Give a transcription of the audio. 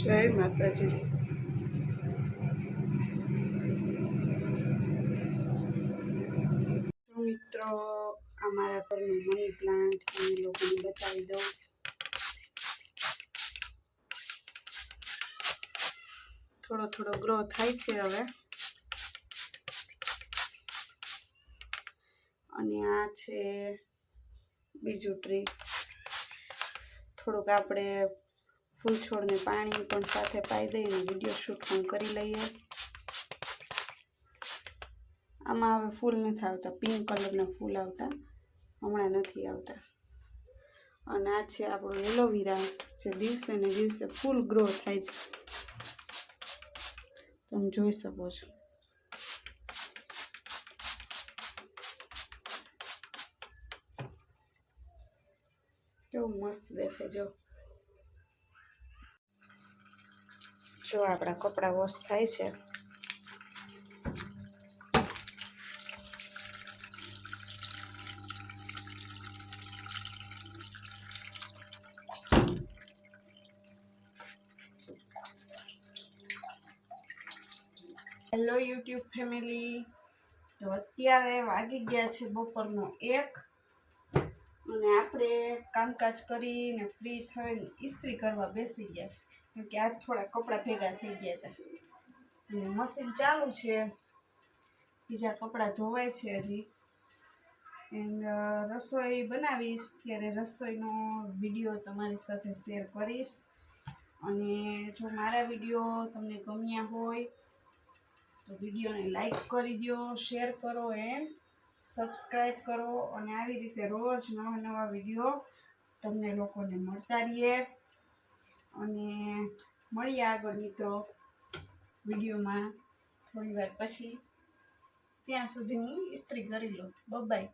જય માતાજી। મિત્રો અમારા ઘરનું મની પ્લાન્ટ તમે લોકોને બતાવી દઉં। થોડો થોડો ગ્રો થાય છે હવે। અને આ છે બીજું ટ્રી। થોડુંક આપણે ફૂલ છોડને પાણી પણ સાથે પાઈ દઈને વિડીયો શૂટ પણ કરી લઈએ। આમાં હવે ફૂલ નથી આવતા, પિંક કલરના ફૂલ આવતા, હમણાં નથી આવતા। અને આ છે આપણું એલોવેરા, જે દિવસે ને દિવસે ફૂલ ગ્રો થાય છે, તમે જોઈ શકો છો। કેવું મસ્ત દેખાય। જો આપણા કપડાં વોશ થાય છે। હેલો યુટ્યુબ ફેમિલી, તો અત્યારે વાગી ગયા છે બપોરનો 1 અને આપણે કામકાજ કરીને ફ્રી થઈને ઇસ્ત્રી કરવા બેસી ગયા છે, કેમ કે આજ થોડા કપડાં ભેગા થઈ ગયા હતા। મશીન ચાલુ છે, બીજા કપડાં ધોવાય છે હજી। એન્ડ રસોઈ બનાવીશ, ત્યારે રસોઈનો વિડીયો તમારી સાથે શેર કરીશ। અને જો મારા વિડીયો તમને ગમ્યા હોય તો વિડીયોને લાઈક કરી દો, શેર કરો એન્ડ સબસ્ક્રાઈબ કરો। અને આવી રીતે રોજ નવા નવા વિડીયો તમને લોકોને મળતા રહીએ। અને મળીએ આગળ મિત્રો વિડીયોમાં થોડી વાર પછી। ત્યાં સુધી હું ઇસ્ત્રી કરી લઉં। Bye bye.